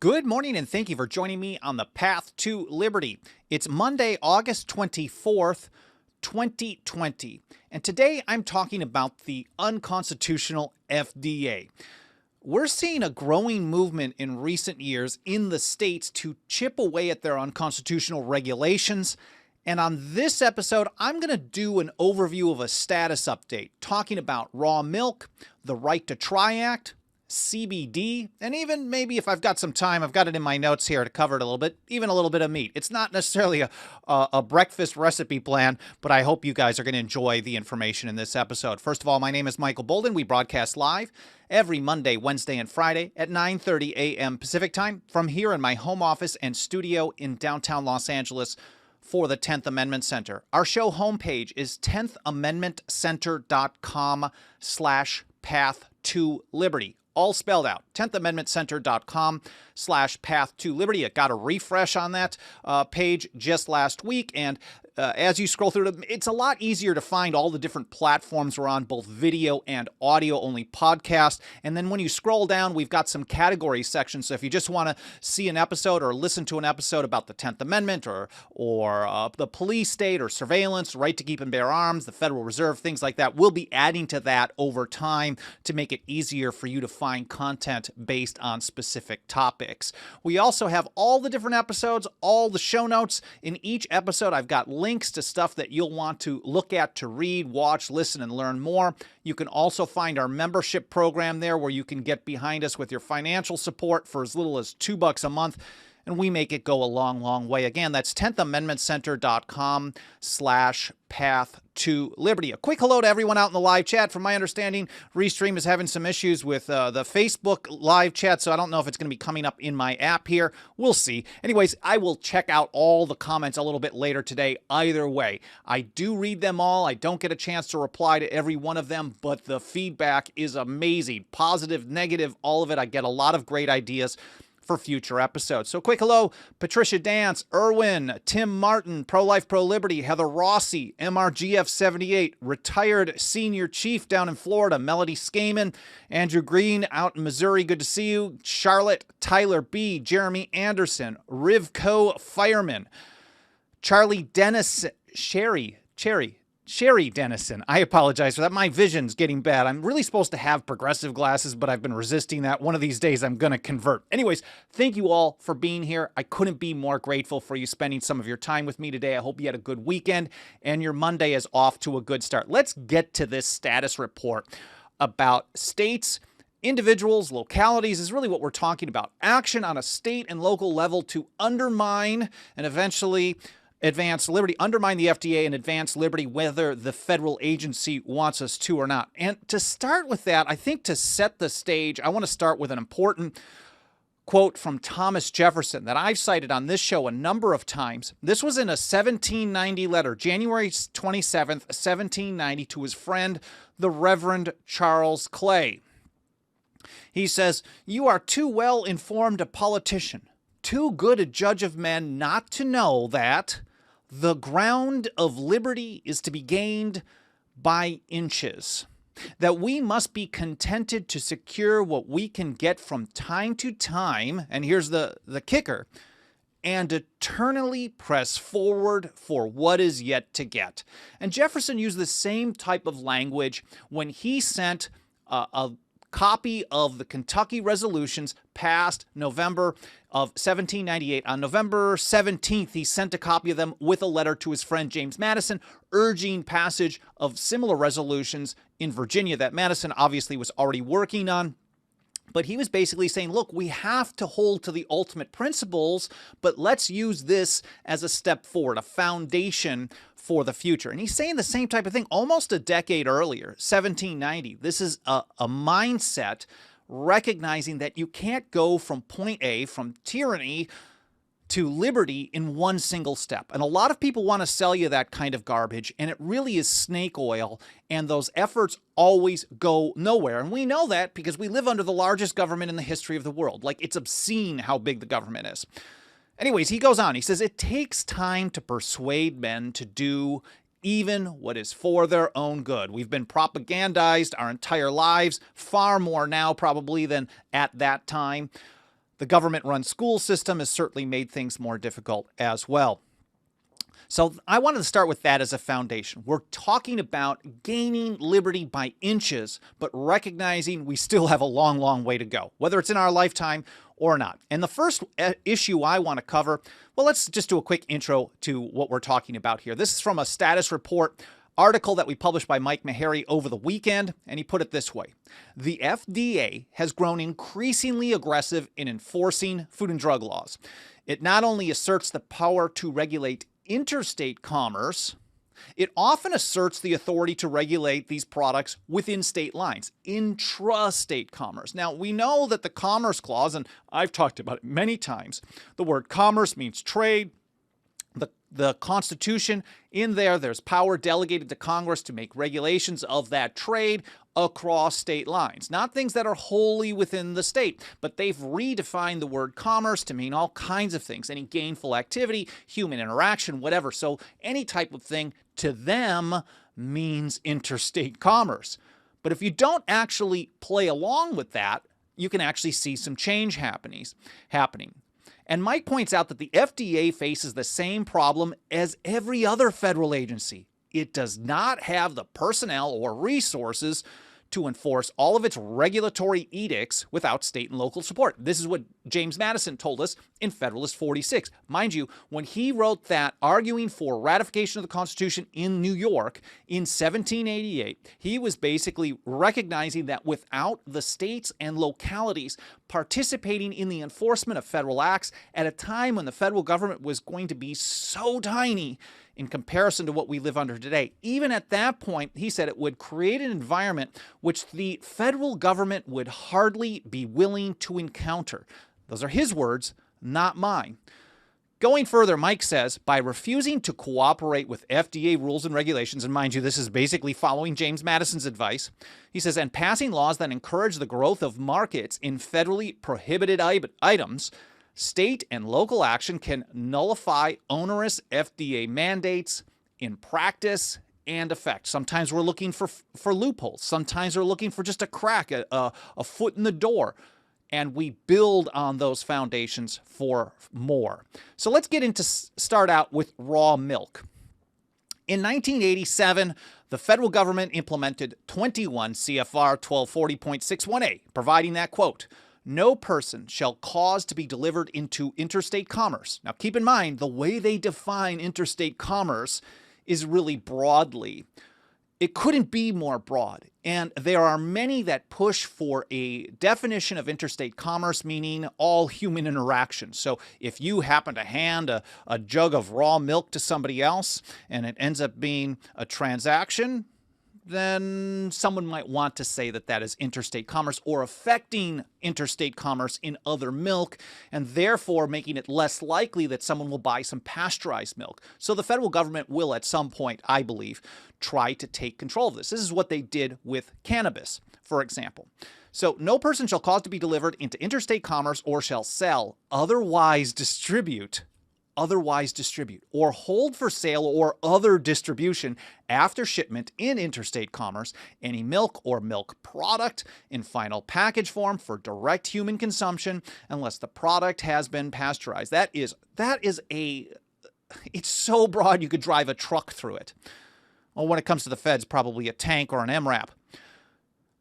Good morning and thank you for joining me on the Path to Liberty. It's Monday, August 24th, 2020, and today I'm talking about the unconstitutional FDA. We're seeing a growing movement in recent years in the states to chip away at their unconstitutional regulations. And on this episode, I'm going to do an overview of a status update, talking about raw milk, the Right to Try Act, CBD, and even maybe if I've got some time, I've got it in my notes here to cover it a little bit, even a little bit of meat. It's not necessarily a breakfast recipe plan, but I hope you guys are going to enjoy the information in this episode. First of all, my name is Michael Bolden. We broadcast live every Monday, Wednesday, and Friday at 9:30 a.m. Pacific time from here in my home office and studio in downtown Los Angeles for the 10th Amendment Center. Our show homepage is 10thamendmentcenter.com/path to liberty. All spelled out, 10thamendmentcenter.com/path to liberty. I got a refresh on that page just last week, and as you scroll through it, it's a lot easier to find all the different platforms we're on, both video and audio-only podcast. And then when you scroll down, we've got some category sections. So if you just want to see an episode or listen to an episode about the 10th Amendment or the police state or surveillance, right to keep and bear arms, the Federal Reserve, things like that, we'll be adding to that over time to make it easier for you to find content based on specific topics. We also have all the different episodes, all the show notes. In each episode, I've got links to stuff that you'll want to look at, to read, watch, listen, and learn more. You can also find our membership program there where you can get behind us with your financial support for as little as $2 a month. And we make it go a long, long way. Again, that's 10thamendmentcenter.com/path to liberty. A quick hello to everyone out in the live chat. From my understanding, Restream is having some issues with the Facebook live chat, so I don't know if it's going to be coming up in my app here. We'll see. Anyways, I will check out all the comments a little bit later today. Either way, I do read them all. I don't get a chance to reply to every one of them, but the feedback is amazing. Positive, negative, all of it. I get a lot of great ideas for future episodes. So quick hello, Patricia Dance, Irwin, Tim Martin, Pro-Life, Pro-Liberty, Heather Rossi, MRGF 78, retired senior chief down in Florida, Melody Skaman, Andrew Green out in Missouri, good to see you, Charlotte, Tyler B, Jeremy Anderson, Rivco Fireman, Charlie Dennis, Sherry Dennison. I apologize for that. My vision's getting bad. I'm really supposed to have progressive glasses, but I've been resisting that. One of these days, I'm going to convert. Anyways, thank you all for being here. I couldn't be more grateful for you spending some of your time with me today. I hope you had a good weekend and your Monday is off to a good start. Let's get to this status report about states, individuals, localities is really what we're talking about. Action on a state and local level to undermine and eventually advance liberty, undermine the FDA and advance liberty, whether the federal agency wants us to or not. And to start with that, I think to set the stage, I want to start with an important quote from Thomas Jefferson that I've cited on this show a number of times. This was in a 1790 letter, January 27th, 1790, to his friend, the Reverend Charles Clay. He says, "You are too well informed a politician, too good a judge of men not to know that the ground of liberty is to be gained by inches, that we must be contented to secure what we can get from time to time," and here's the kicker, "and eternally press forward for what is yet to get." And Jefferson used the same type of language when he sent a copy of the Kentucky resolutions passed November of 1798. On November 17th, he sent a copy of them with a letter to his friend James Madison, urging passage of similar resolutions in Virginia that Madison obviously was already working on. But he was basically saying, look, we have to hold to the ultimate principles, but let's use this as a step forward, a foundation for the future. And he's saying the same type of thing almost a decade earlier, 1790. This is a mindset recognizing that you can't go from point A, from tyranny to liberty in one single step. And a lot of people want to sell you that kind of garbage, and it really is snake oil, and those efforts always go nowhere. And we know that because we live under the largest government in the history of the world. Like, it's obscene how big the government is. Anyways, he goes on. He says, "It takes time to persuade men to do even what is for their own good. We've been propagandized our entire lives, far more now probably than at that time. The government-run school system has certainly made things more difficult as well. So I wanted to start with that as a foundation. We're talking about gaining liberty by inches, but recognizing we still have a long, long way to go, whether it's in our lifetime or not. And the first issue I want to cover, well, let's just do a quick intro to what we're talking about here. This is from a status report article that we published by Mike Meharry over the weekend, and he put it this way. The FDA has grown increasingly aggressive in enforcing food and drug laws. It not only asserts the power to regulate interstate commerce, it often asserts the authority to regulate these products within state lines, intrastate commerce. Now, we know that the Commerce Clause, and I've talked about it many times, the word commerce means trade. The Constitution, in there's power delegated to Congress to make regulations of that trade across state lines. Not things that are wholly within the state, but they've redefined the word commerce to mean all kinds of things, any gainful activity, human interaction, whatever. So any type of thing to them means interstate commerce. But if you don't actually play along with that, you can actually see some change happening. And Mike points out that the FDA faces the same problem as every other federal agency. It does not have the personnel or resources to enforce all of its regulatory edicts without state and local support. This is what James Madison told us in Federalist 46. Mind you, when he wrote that arguing for ratification of the Constitution in New York in 1788, he was basically recognizing that without the states and localities participating in the enforcement of federal acts at a time when the federal government was going to be so tiny in comparison to what we live under today. Even at that point, he said it would create an environment which the federal government would hardly be willing to encounter. Those are his words, not mine. Going further, Mike says, by refusing to cooperate with FDA rules and regulations, and mind you, this is basically following James Madison's advice, he says, and passing laws that encourage the growth of markets in federally prohibited items, state and local action can nullify onerous FDA mandates in practice and effect. Sometimes we're looking for loopholes. Sometimes we're looking for just a crack, a foot in the door. And we build on those foundations for more. So let's start out with raw milk. In 1987, the federal government implemented 21 CFR 1240.61a, providing that, quote, no person shall cause to be delivered into interstate commerce. Now, keep in mind, the way they define interstate commerce is really broadly. It couldn't be more broad. And there are many that push for a definition of interstate commerce, meaning all human interaction. So if you happen to hand a jug of raw milk to somebody else and it ends up being a transaction, then someone might want to say that that is interstate commerce or affecting interstate commerce in other milk, and therefore making it less likely that someone will buy some pasteurized milk. So the federal government will at some point, I believe, try to take control of this. This is what they did with cannabis, for example. So no person shall cause to be delivered into interstate commerce or shall sell, otherwise distribute, or hold for sale or other distribution after shipment in interstate commerce any milk or milk product in final package form for direct human consumption unless the product has been pasteurized. It's so broad you could drive a truck through it. Well, when it comes to the feds, probably a tank or an MRAP.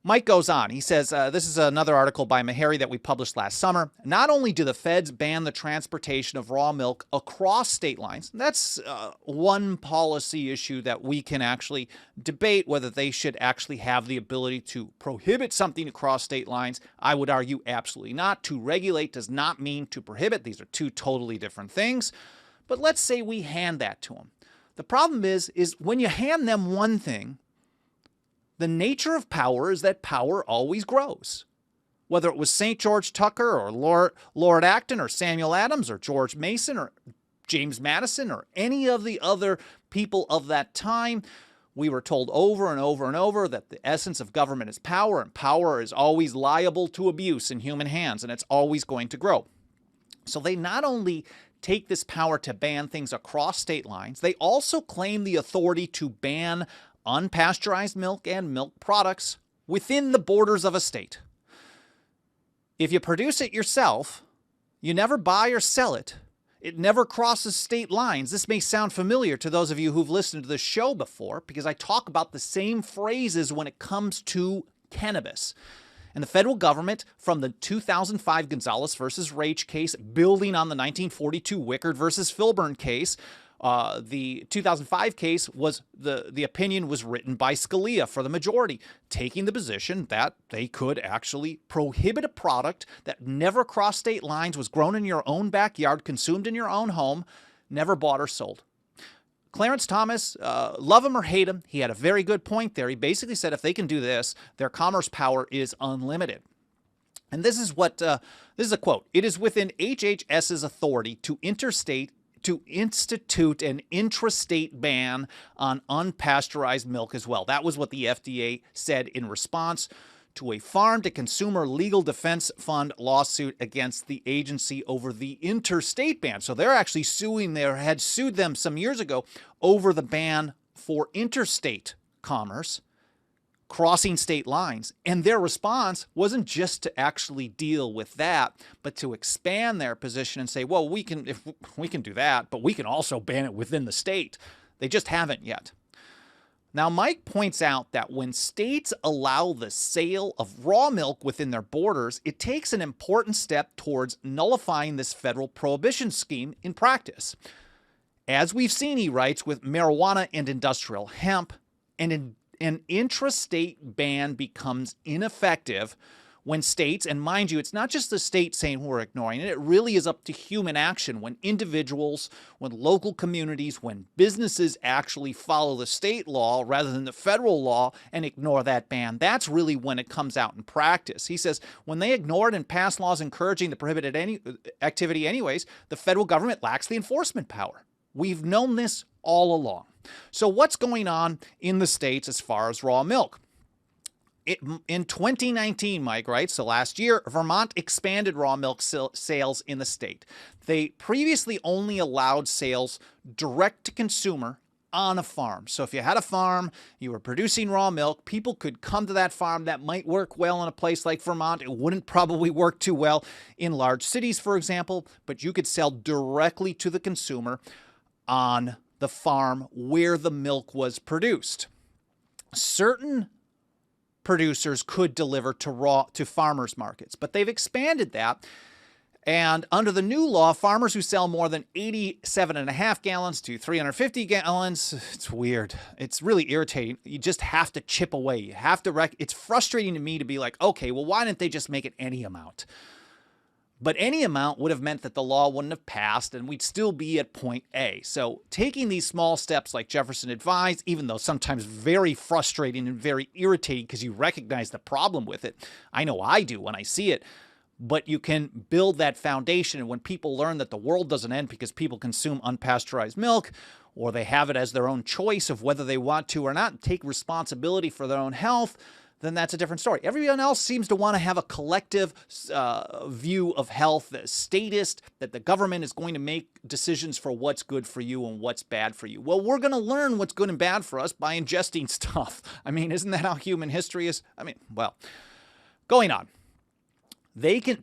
Mike goes on. He says, this is another article by Meharry that we published last summer. Not only do the feds ban the transportation of raw milk across state lines, that's one policy issue that we can actually debate whether they should actually have the ability to prohibit something across state lines. I would argue absolutely not. To regulate does not mean to prohibit. These are two totally different things. But let's say we hand that to them. The problem is when you hand them one thing, the nature of power is that power always grows. Whether it was St. George Tucker or Lord Acton or Samuel Adams or George Mason or James Madison or any of the other people of that time, we were told over and over and over that the essence of government is power, and power is always liable to abuse in human hands, and it's always going to grow. So they not only take this power to ban things across state lines, they also claim the authority to ban unpasteurized milk and milk products within the borders of a state. If you produce it yourself, You never buy or sell it. It never crosses state lines. This may sound familiar to those of you who've listened to the show before because I talk about the same phrases when it comes to cannabis. And the federal government, from the 2005 Gonzalez versus Raich case, building on the 1942 Wickard versus Filburn case, the 2005 case was the opinion was written by Scalia for the majority, taking the position that they could actually prohibit a product that never crossed state lines, was grown in your own backyard, consumed in your own home, never bought or sold. Clarence Thomas, love him or hate him, he had a very good point there. He basically said if they can do this, their commerce power is unlimited. And this is what this is a quote. It is within HHS's authority to institute an intrastate ban on unpasteurized milk as well. That was what the FDA said in response to a farm-to-consumer legal defense fund lawsuit against the agency over the interstate ban. So they're actually had sued them some years ago over the ban for interstate commerce, crossing state lines. And their response wasn't just to actually deal with that, but to expand their position and say, well, we can do that, but we can also ban it within the state. They just haven't yet. Now, Mike points out that when states allow the sale of raw milk within their borders, it takes an important step towards nullifying this federal prohibition scheme in practice. As we've seen, he writes, with marijuana and industrial hemp, an intrastate ban becomes ineffective when states, and mind you, it's not just the state saying we're ignoring it, it really is up to human action when individuals, when local communities, when businesses actually follow the state law rather than the federal law and ignore that ban. That's really when it comes out in practice. He says when they ignore it and pass laws encouraging the prohibited activity anyways, the federal government lacks the enforcement power. We've known this all along. So what's going on in the states as far as raw milk? In 2019, Mike writes, so last year, Vermont expanded raw milk sales in the state. They previously only allowed sales direct to consumer on a farm. So if you had a farm, you were producing raw milk, people could come to that farm. That might work well in a place like Vermont. It wouldn't probably work too well in large cities, for example, but you could sell directly to the consumer on the farm where the milk was produced. Certain producers could deliver to farmers markets, but they've expanded that. And under the new law, farmers who sell more than 87.5 gallons to 350 gallons, it's weird. It's really irritating. You just have to chip away. You have to it's frustrating to me to be like, okay, well, why didn't they just make it any amount? But any amount would have meant that the law wouldn't have passed and we'd still be at point A. So taking these small steps like Jefferson advised, even though sometimes very frustrating and very irritating because you recognize the problem with it. I know I do when I see it. But you can build that foundation, and when people learn that the world doesn't end because people consume unpasteurized milk, or they have it as their own choice of whether they want to or not, and take responsibility for their own health, then that's a different story. Everyone else seems to want to have a collective view of health, the statist, that the government is going to make decisions for what's good for you and what's bad for you. Well, we're going to learn what's good and bad for us by ingesting stuff. I mean, isn't that how human history is? I mean, well, going on.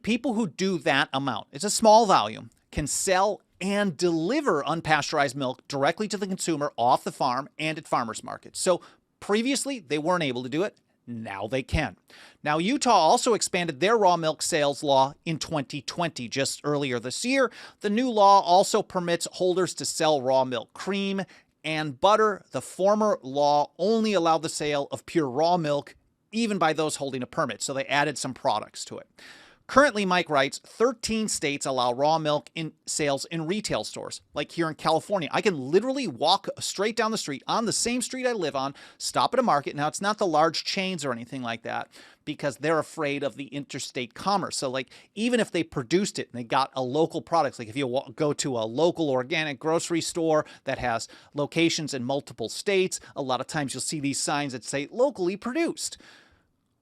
People who do that amount, it's a small volume, can sell and deliver unpasteurized milk directly to the consumer off the farm and at farmers markets. So previously, they weren't able to do it. Now they can. Now, Utah also expanded their raw milk sales law in 2020, just earlier this year. The new law also permits holders to sell raw milk cream and butter. The former law only allowed the sale of pure raw milk, even by those holding a permit. So they added some products to it. Currently, Mike writes, 13 states allow raw milk in sales in retail stores. Like here in California, I can literally walk straight down the street on the same street I live on, stop at a market. Now, it's not the large chains or anything like that because they're afraid of the interstate commerce. So like even if they produced it and they got a local product, like if you go to a local organic grocery store that has locations in multiple states, a lot of times you'll see these signs that say locally produced.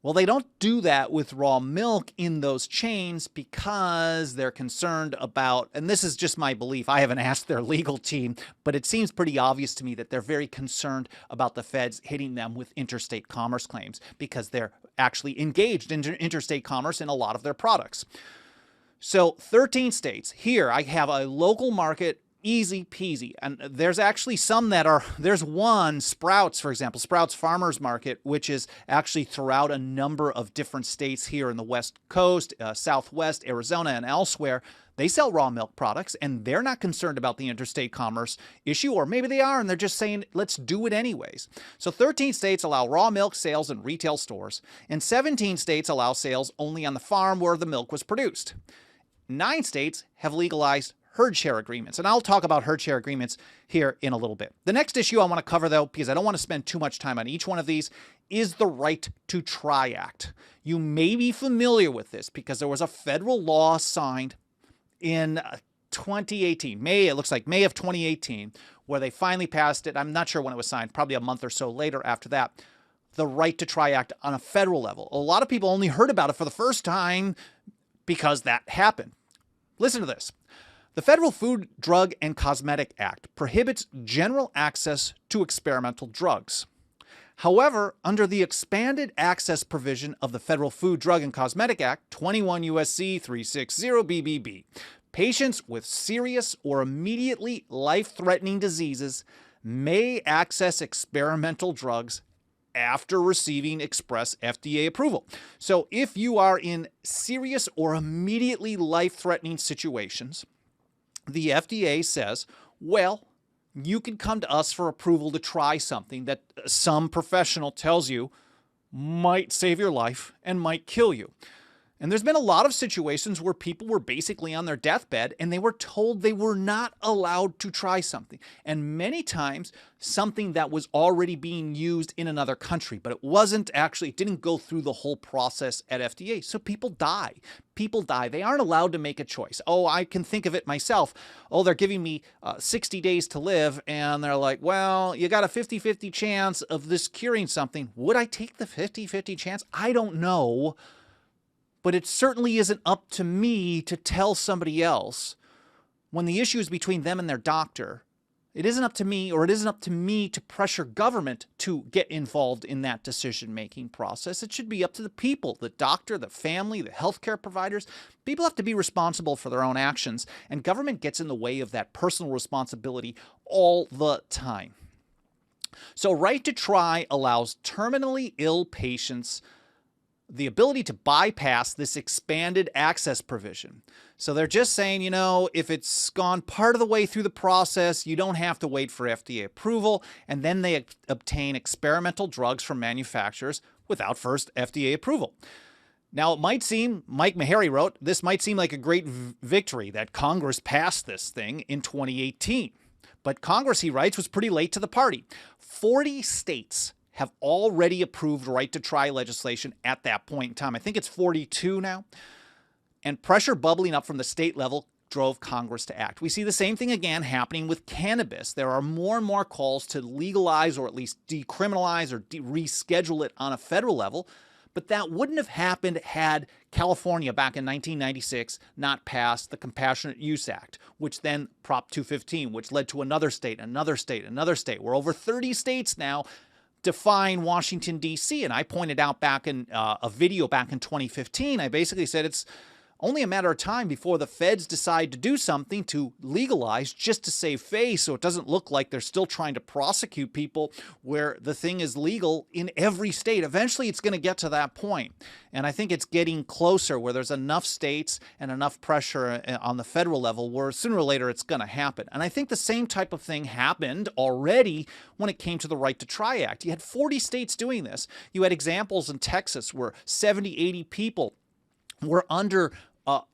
Well, they don't do that with raw milk in those chains because they're concerned about, and this is just my belief, I haven't asked their legal team, but it seems pretty obvious to me that they're very concerned about the feds hitting them with interstate commerce claims because they're actually engaged in interstate commerce in a lot of their products. So 13 states. Here I have a local market, easy peasy. And there's actually some that are, there's one, Sprouts, for example, Sprouts Farmers Market, which is actually throughout a number of different states here in the West Coast, Southwest, Arizona, and elsewhere. They sell raw milk products, and they're not concerned about the interstate commerce issue, or maybe they are, and they're just saying, let's do it anyways. So 13 states allow raw milk sales in retail stores, and 17 states allow sales only on the farm where the milk was produced. 9 states have legalized herd share agreements, and I'll talk about herd share agreements here in a little bit. The next issue I want to cover, though, because I don't want to spend too much time on each one of these, is the Right to Try Act. You may be familiar with this because there was a federal law signed in 2018, it looks like May of 2018, where they finally passed it. I'm not sure when it was signed, probably a month or so later after that, the Right to Try Act on a federal level. A lot of people only heard about it for the first time because that happened. Listen to this. The Federal Food, Drug, and Cosmetic Act prohibits general access to experimental drugs. However, under the expanded access provision of the Federal Food, Drug, and Cosmetic Act, 21 U.S.C. 360 BBB, patients with serious or immediately life-threatening diseases may access experimental drugs after receiving express FDA approval. So if you are in serious or immediately life-threatening situations, the FDA says, well, you can come to us for approval to try something that some professional tells you might save your life and might kill you. And there's been a lot of situations where people were basically on their deathbed and they were told they were not allowed to try something. And many times something that was already being used in another country, but it didn't go through the whole process at FDA. So people die. People die. They aren't allowed to make a choice. Oh, I can think of it myself. Oh, they're giving me 60 days to live. And they're like, well, you got a 50-50 chance of this curing something. Would I take the 50-50 chance? I don't know. But it certainly isn't up to me to tell somebody else when the issue is between them and their doctor. It isn't up to me, or it isn't up to me to pressure government to get involved in that decision-making process. It should be up to the people, the doctor, the family, the healthcare providers. People have to be responsible for their own actions, and government gets in the way of that personal responsibility all the time. So Right to Try allows terminally ill patients the ability to bypass this expanded access provision. So they're just saying, you know, if it's gone part of the way through the process, you don't have to wait for FDA approval, and then they obtain experimental drugs from manufacturers without first FDA approval. Now, it might seem, Mike Meharry wrote, this might seem like a great victory that Congress passed this thing in 2018. But Congress, he writes, was pretty late to the party. 40 states have already approved Right to Try legislation at that point in time. I think it's 42 now. And pressure bubbling up from the state level drove Congress to act. We see the same thing again happening with cannabis. There are more and more calls to legalize or at least decriminalize or reschedule it on a federal level. But that wouldn't have happened had California back in 1996 not passed the Compassionate Use Act, which then Prop 215, which led to another state, another state, another state. We're over 30 states now define Washington, D.C. And I pointed out back in a video back in 2015, I basically said it's only a matter of time before the feds decide to do something to legalize just to save face, so it doesn't look like they're still trying to prosecute people where the thing is legal in every state. Eventually, it's going to get to that point. And I think it's getting closer where there's enough states and enough pressure on the federal level where sooner or later it's going to happen. And I think the same type of thing happened already when it came to the Right to Try Act. You had 40 states doing this. You had examples in Texas where 70, 80 people were under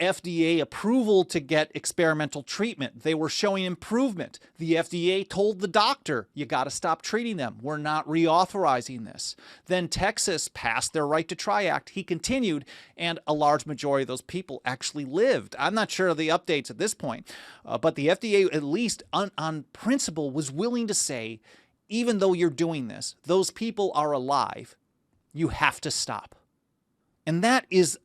FDA approval to get experimental treatment. They were showing improvement. The FDA told the doctor, you got to stop treating them. We're not reauthorizing this. Then Texas passed their Right to Try Act. He continued, and a large majority of those people actually lived. I'm not sure of the updates at this point, but the FDA, at least on principle, was willing to say, even though you're doing this, those people are alive. You have to stop. And that is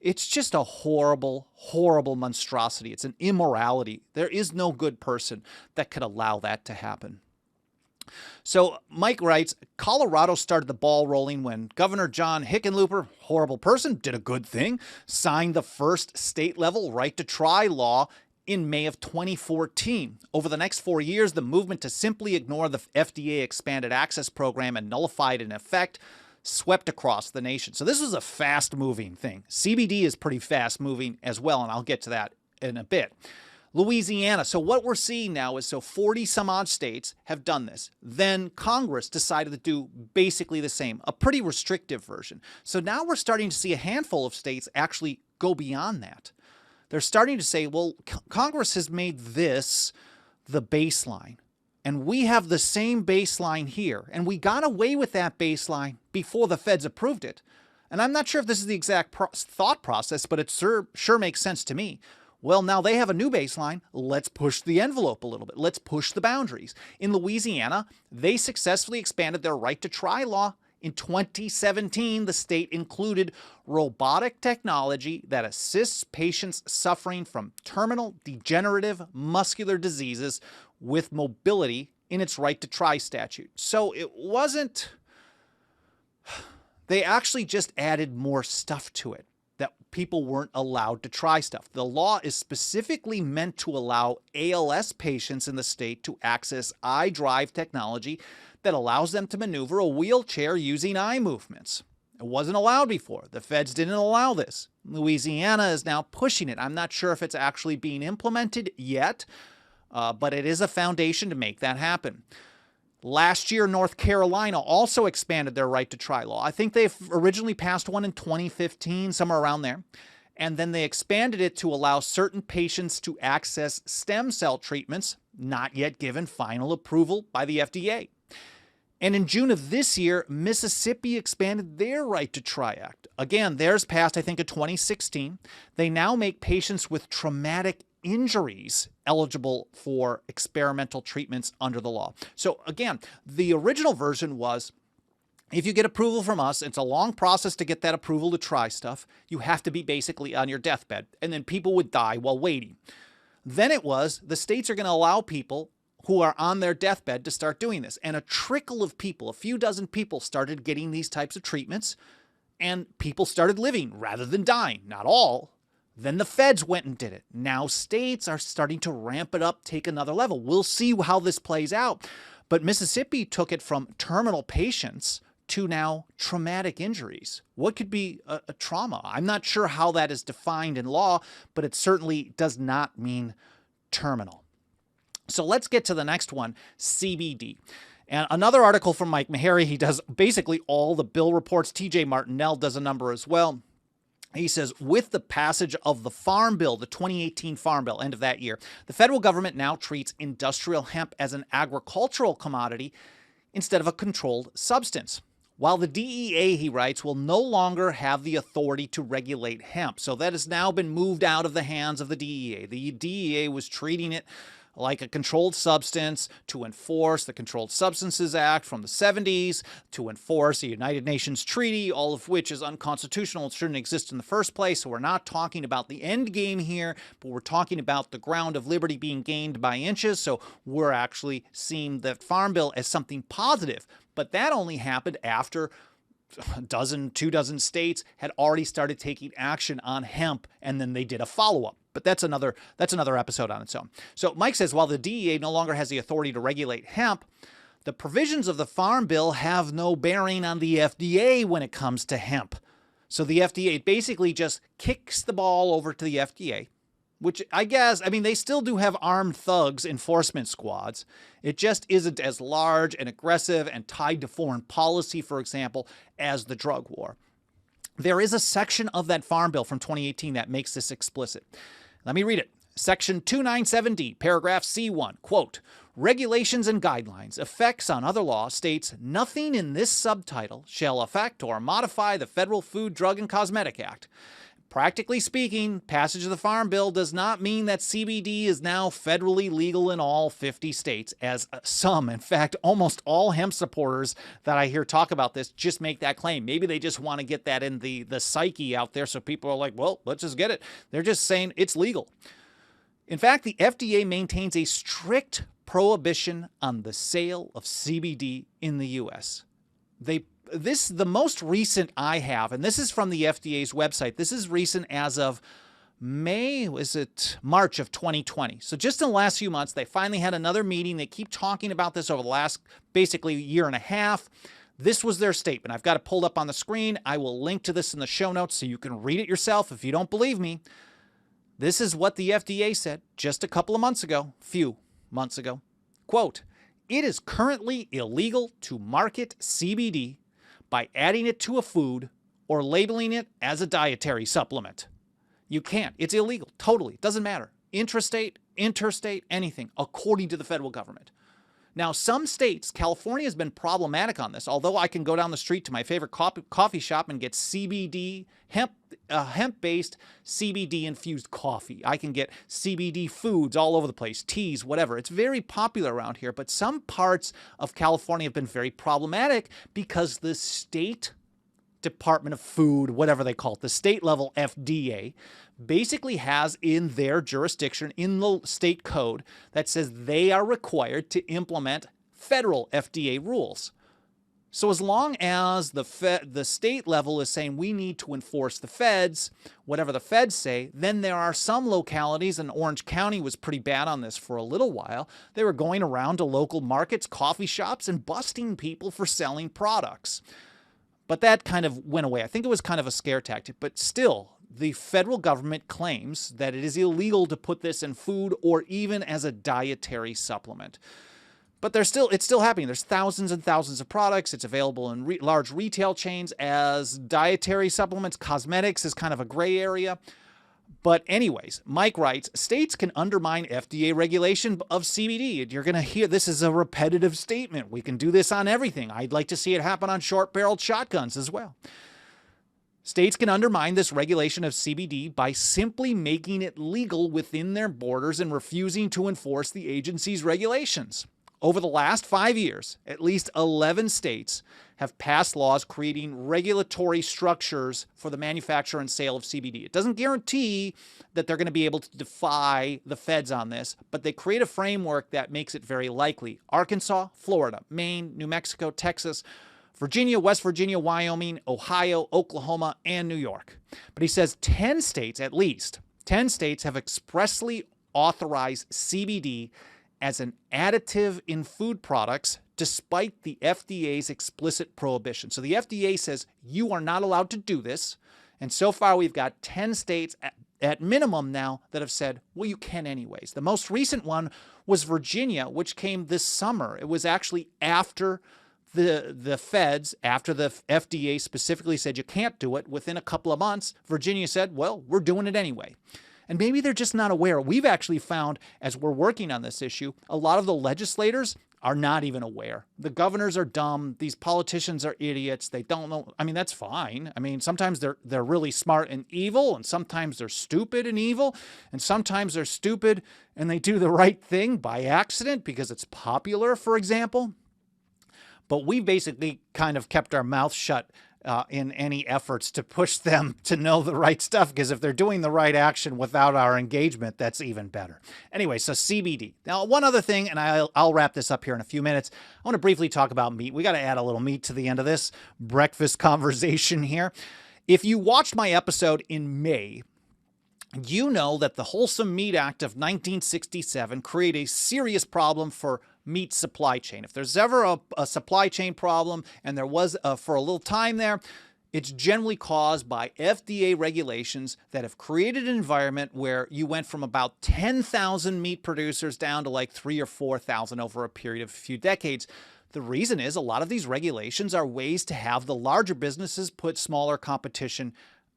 it's just a horrible, horrible monstrosity. It's an immorality. There is no good person that could allow that to happen. So Mike writes, Colorado started the ball rolling when Governor John Hickenlooper, horrible person, did a good thing, signed the first state-level right to try law in May of 2014. Over the next 4 years, the movement to simply ignore the FDA expanded access program and nullify it in effect swept across the nation. So this was a fast-moving thing. CBD is pretty fast-moving as well, and I'll get to that in a bit. Louisiana. So what we're seeing now is 40 some odd states have done this. Then Congress decided to do basically the same, a pretty restrictive version. So now we're starting to see a handful of states actually go beyond that. They're starting to say, well, Congress has made this the baseline, and we have the same baseline here, and we got away with that baseline before the feds approved it. And I'm not sure if this is the exact thought process, but it sure makes sense to me. Well, now they have a new baseline. Let's push the envelope a little bit. Let's push the boundaries. In Louisiana, they successfully expanded their right to try law. In 2017, the state included robotic technology that assists patients suffering from terminal degenerative muscular diseases with mobility in its right to try statute. So it wasn't, they actually just added more stuff to it, that people weren't allowed to try stuff. The law is specifically meant to allow ALS patients in the state to access iDrive technology that allows them to maneuver a wheelchair using eye movements. It wasn't allowed before. The feds didn't allow this. Louisiana is now pushing it. I'm not sure if it's actually being implemented yet, but it is a foundation to make that happen. Last year, North Carolina also expanded their right to try law. I think they originally passed one in 2015, somewhere around there. And then they expanded it to allow certain patients to access stem cell treatments, not yet given final approval by the FDA. And in June of this year, Mississippi expanded their right to try act. Again, theirs passed, I think, in 2016. They now make patients with traumatic injuries eligible for experimental treatments under the law. So again, the original version was, if you get approval from us, it's a long process to get that approval to try stuff. You have to be basically on your deathbed, and then people would die while waiting. Then it was, the states are going to allow people who are on their deathbed to start doing this. And a trickle of people, a few dozen people, started getting these types of treatments, and people started living rather than dying. Not all. Then the feds went and did it. Now states are starting to ramp it up, take another level. We'll see how this plays out. But Mississippi took it from terminal patients to now traumatic injuries. What could be a trauma? I'm not sure how that is defined in law, but it certainly does not mean terminal. So let's get to the next one, CBD. And another article from Mike Meharry. He does basically all the bill reports. TJ Martinell does a number as well. He says, with the passage of the Farm Bill, the 2018 Farm Bill, end of that year, the federal government now treats industrial hemp as an agricultural commodity instead of a controlled substance. While the DEA, he writes, will no longer have the authority to regulate hemp. So that has now been moved out of the hands of the DEA. The DEA was treating it like a controlled substance to enforce the Controlled Substances Act from the 70s, to enforce a United Nations treaty, all of which is unconstitutional and shouldn't exist in the first place. So we're not talking about the end game here, but we're talking about the ground of liberty being gained by inches. So we're actually seeing the Farm Bill as something positive. But that only happened after a dozen, 24 states had already started taking action on hemp, and then they did a follow-up. But that's another episode on its own. So Mike says, while the DEA no longer has the authority to regulate hemp, the provisions of the Farm Bill have no bearing on the FDA when it comes to hemp. So the FDA basically just kicks the ball over to the FDA, which I guess, I mean, they still do have armed thugs enforcement squads. It just isn't as large and aggressive and tied to foreign policy, for example, as the drug war. There is a section of that Farm Bill from 2018 that makes this explicit. Let me read it. Section 297D, paragraph C1, quote, regulations and guidelines, effects on other law states nothing in this subtitle shall affect or modify the Federal Food, Drug, and Cosmetic Act. Practically speaking, passage of the Farm Bill does not mean that CBD is now federally legal in all 50 states, as some, in fact, almost all hemp supporters that I hear talk about this just make that claim. Maybe they just want to get that in the psyche out there so people are like, well, let's just get it. They're just saying it's legal. In fact, the FDA maintains a strict prohibition on the sale of CBD in the U.S. The most recent I have, and this is from the FDA's website. This is recent as of March of 2020. So just in the last few months, they finally had another meeting. They keep talking about this over the last basically year and a half. This was their statement. I've got it pulled up on the screen. I will link to this in the show notes so you can read it yourself if you don't believe me. This is what the FDA said just a few months ago. Quote, "It is currently illegal to market CBD by adding it to a food or labeling it as a dietary supplement." You can't. It's illegal. Totally. Doesn't matter. Intrastate, interstate, anything, according to the federal government. Now, some states, California has been problematic on this, although I can go down the street to my favorite coffee shop and get CBD, hemp-based CBD-infused coffee. I can get CBD foods all over the place, teas, whatever. It's very popular around here, but some parts of California have been very problematic because the state Department of Food, whatever they call it, the state level FDA, basically has in their jurisdiction, in the state code, that says they are required to implement federal FDA rules. So as long as the state level is saying we need to enforce the feds, whatever the feds say, then there are some localities, and Orange County was pretty bad on this for a little while. They were going around to local markets, coffee shops, and busting people for selling products. But that kind of went away. I think it was kind of a scare tactic. But still, the federal government claims that it is illegal to put this in food or even as a dietary supplement. But it's still happening. There's thousands and thousands of products. It's available in large retail chains as dietary supplements. Cosmetics is kind of a gray area. But anyways, Mike writes, states can undermine FDA regulation of CBD. You're going to hear this is a repetitive statement. We can do this on everything. I'd like to see it happen on short-barreled shotguns as well. States can undermine this regulation of CBD by simply making it legal within their borders and refusing to enforce the agency's regulations. Over the last 5 years, at least 11 states have passed laws creating regulatory structures for the manufacture and sale of CBD. It doesn't guarantee that they're going to be able to defy the feds on this, but they create a framework that makes it very likely. Arkansas, Florida, Maine, New Mexico, Texas, Virginia, West Virginia, Wyoming, Ohio, Oklahoma, and New York. But he says 10 states, at least 10 states, have expressly authorized CBD as an additive in food products despite the FDA's explicit prohibition. So the FDA says you are not allowed to do this. And so far we've got 10 states at minimum now that have said, well, you can anyways. The most recent one was Virginia, which came this summer. It was actually after the feds, after the FDA specifically said you can't do it. Within a couple of months, Virginia said, well, we're doing it anyway. And maybe they're just not aware. We've actually found, as we're working on this issue, a lot of the legislators are not even aware. The governors are dumb. These politicians are idiots. They don't know. I mean, that's fine. I mean, sometimes they're really smart and evil, and sometimes they're stupid and evil, and sometimes they're stupid and they do the right thing by accident because it's popular, for example. But we basically kind of kept our mouth shut in any efforts to push them to know the right stuff, because if they're doing the right action without our engagement, that's even better. Anyway, so CBD. Now, one other thing, and I'll wrap this up here in a few minutes. I want to briefly talk about meat. We got to add a little meat to the end of this breakfast conversation here. If you watched my episode in May, you know that the Wholesome Meat Act of 1967 created a serious problem for meat supply chain. If there's ever a supply chain problem, and there was for a little time there, it's generally caused by FDA regulations that have created an environment where you went from about 10,000 meat producers down to like 3,000 or 4,000 over a period of a few decades. The reason is a lot of these regulations are ways to have the larger businesses put smaller competition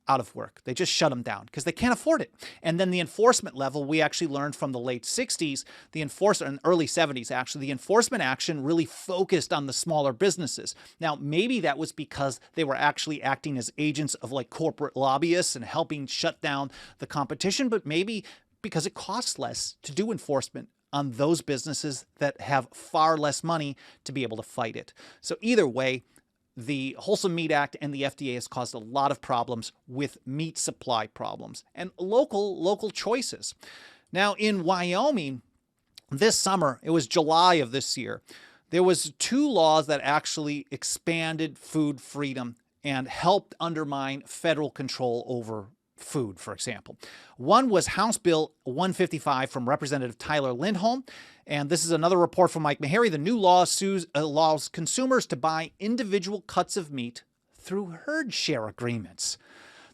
out of work. They just shut them down because they can't afford it. And then the enforcement level, we actually learned from the late 60s, and early 70s actually, the enforcement action really focused on the smaller businesses. Now, maybe that was because they were actually acting as agents of like corporate lobbyists and helping shut down the competition, but maybe because it costs less to do enforcement on those businesses that have far less money to be able to fight it. So either way, the Wholesome Meat Act and the FDA has caused a lot of problems with meat supply problems and local choices. Now, in Wyoming, this summer, it was July of this year, there was 2 laws that actually expanded food freedom and helped undermine federal control over food, for example. One was House Bill 155 from Representative Tyler Lindholm, and this is another report from Mike Meharry. The new law allows consumers to buy individual cuts of meat through herd share agreements.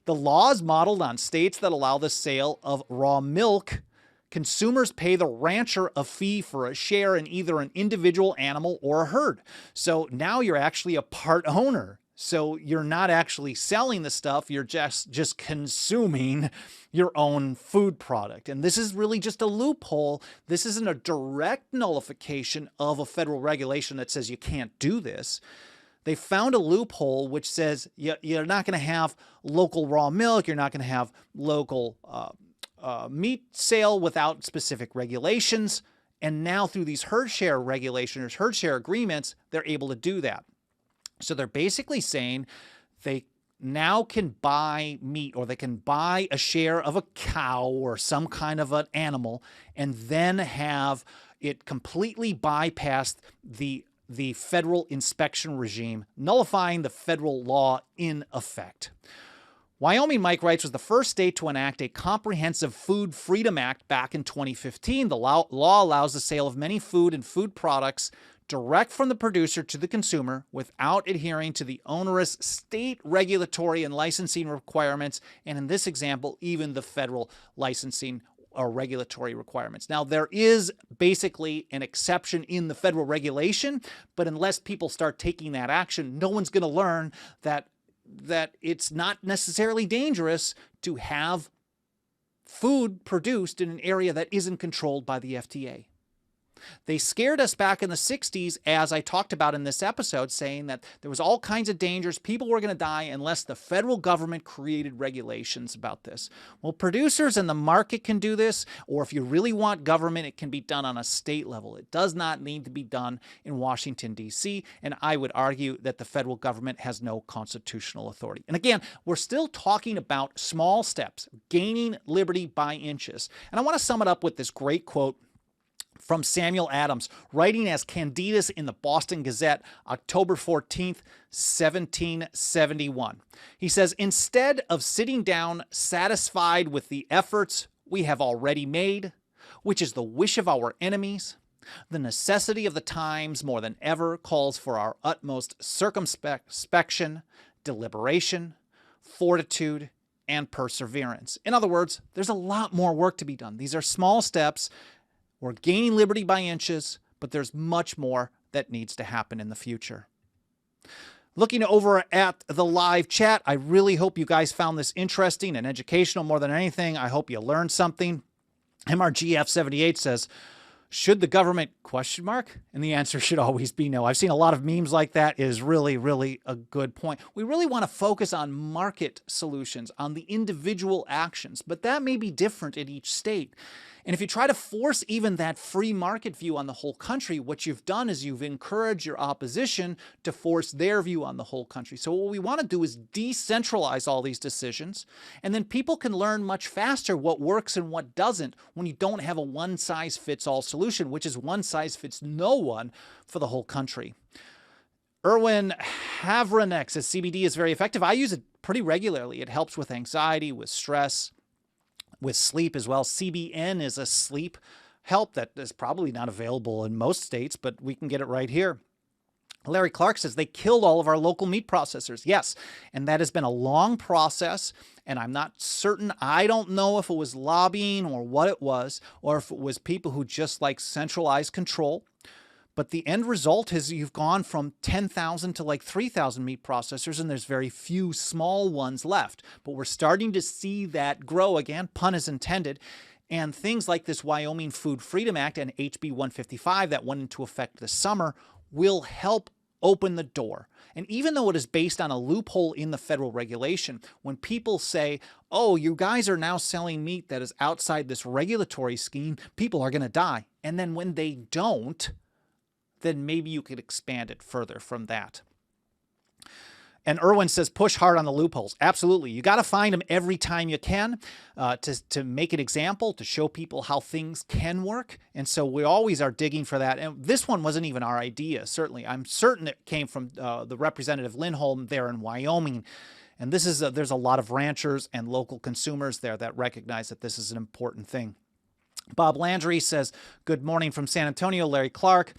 The law is modeled on states that allow the sale of raw milk. Consumers pay the rancher a fee for a share in either an individual animal or a herd. So now you're actually a part owner. So you're not actually selling the stuff, you're just consuming your own food product. And this is really just a loophole. This isn't a direct nullification of a federal regulation that says you can't do this. They found a loophole which says you're not going to have local raw milk, you're not going to have local meat sale without specific regulations. And now through these herd share regulations, herd share agreements, they're able to do that. So they're basically saying they now can buy meat, or they can buy a share of a cow or some kind of an animal, and then have it completely bypass the federal inspection regime, nullifying the federal law in effect. Wyoming, Mike writes, was the first state to enact a comprehensive Food Freedom Act back in 2015. The law allows the sale of many food and food products direct from the producer to the consumer without adhering to the onerous state regulatory and licensing requirements, and in this example, even the federal licensing or regulatory requirements. Now, there is basically an exception in the federal regulation, but unless people start taking that action, no one's going to learn that it's not necessarily dangerous to have food produced in an area that isn't controlled by the FDA. They scared us back in the 60s, as I talked about in this episode, saying that there was all kinds of dangers. People were going to die unless the federal government created regulations about this. Well, producers and the market can do this, or if you really want government, it can be done on a state level. It does not need to be done in Washington, D.C., and I would argue that the federal government has no constitutional authority. And again, we're still talking about small steps, gaining liberty by inches. And I want to sum it up with this great quote from Samuel Adams, writing as Candidus in the Boston Gazette, October 14th, 1771. He says, "Instead of sitting down satisfied with the efforts we have already made, which is the wish of our enemies, the necessity of the times more than ever calls for our utmost circumspection, deliberation, fortitude, and perseverance." In other words, there's a lot more work to be done. These are small steps. We're gaining liberty by inches, but there's much more that needs to happen in the future. Looking over at the live chat, I really hope you guys found this interesting and educational more than anything. I hope you learned something. MRGF78 says, "Should the government ? And the answer should always be no. I've seen a lot of memes like that. It is really, really a good point. We really want to focus on market solutions, on the individual actions, but that may be different in each state. And if you try to force even that free market view on the whole country, what you've done is you've encouraged your opposition to force their view on the whole country. So what we want to do is decentralize all these decisions, and then people can learn much faster what works and what doesn't when you don't have a one-size-fits-all solution, which is one-size-fits-no-one for the whole country. Erwin Havranek says CBD is very effective. I use it pretty regularly. It helps with anxiety, with stress, with sleep as well. CBN is a sleep help that is probably not available in most states, but we can get it right here. Larry Clark says they killed all of our local meat processors. Yes, and that has been a long process, and I'm not certain. I don't know if it was lobbying or what it was, or if it was people who just like centralized control. But the end result is you've gone from 10,000 to like 3,000 meat processors, and there's very few small ones left. But we're starting to see that grow again, pun is intended. And things like this Wyoming Food Freedom Act and HB 155 that went into effect this summer will help open the door. And even though it is based on a loophole in the federal regulation, when people say, oh, you guys are now selling meat that is outside this regulatory scheme, people are going to die. And then when they don't, then maybe you could expand it further from that. And Erwin says, push hard on the loopholes. Absolutely. You got to find them every time you can to make an example, to show people how things can work. And so we always are digging for that. And this one wasn't even our idea, certainly. I'm certain it came from the Representative Lindholm there in Wyoming. And this is there's a lot of ranchers and local consumers there that recognize that this is an important thing. Bob Landry says, good morning from San Antonio. Larry Clark,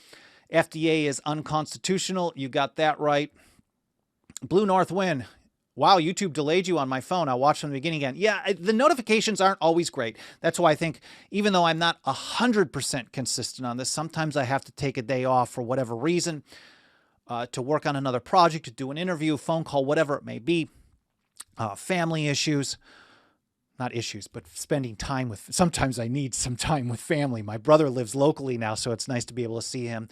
FDA is unconstitutional. You got that right. Blue North Wind. Wow, YouTube delayed you on my phone. I'll watch from the beginning again. Yeah, the notifications aren't always great. That's why I think even though I'm not 100% consistent on this, sometimes I have to take a day off for whatever reason to work on another project, to do an interview, phone call, whatever it may be. Family issues. Not issues, but spending time with, sometimes I need some time with family. My brother lives locally now, so it's nice to be able to see him.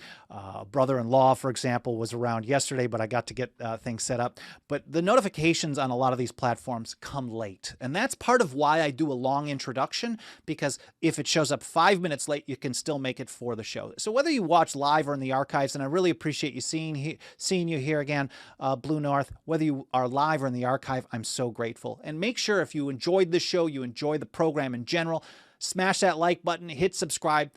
Brother-in-law, for example, was around yesterday, but I got to get things set up. But the notifications on a lot of these platforms come late. And that's part of why I do a long introduction, because if it shows up 5 minutes late, you can still make it for the show. So whether you watch live or in the archives, and I really appreciate you seeing you here again, Blue North, whether you are live or in the archive, I'm so grateful. And make sure if you enjoyed this show, you enjoy the program in general, smash that like button, hit subscribe,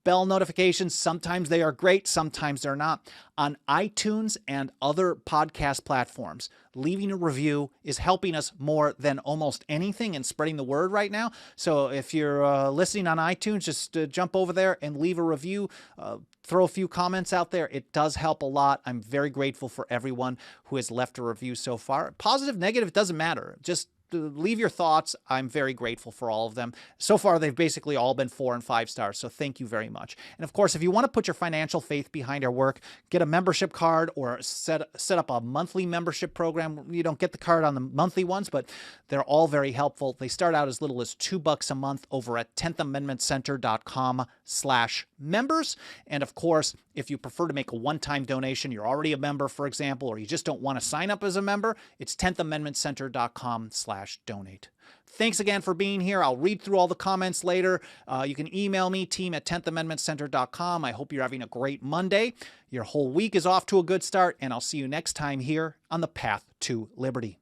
bell notifications. Sometimes they are great, sometimes they're not. On iTunes and other podcast platforms, leaving a review is helping us more than almost anything and spreading the word right now. So if you're listening on iTunes, just jump over there and leave a review. Throw a few comments out there. It does help a lot. I'm very grateful for everyone who has left a review so far. Positive, negative, it doesn't matter. Just leave your thoughts. I'm very grateful for all of them. So far, they've basically all been 4 and 5 stars, so thank you very much. And of course, if you want to put your financial faith behind our work, get a membership card or set up a monthly membership program. You don't get the card on the monthly ones, but they're all very helpful. They start out as little as $2 a month over at 10thamendmentcenter.com/members. And of course, if you prefer to make a one-time donation, you're already a member, for example, or you just don't want to sign up as a member, it's 10thamendmentcenter.com/donate. Thanks again for being here. I'll read through all the comments later. You can email me, team@10thamendmentcenter.com. I hope you're having a great Monday. Your whole week is off to a good start, and I'll see you next time here on the Path to Liberty.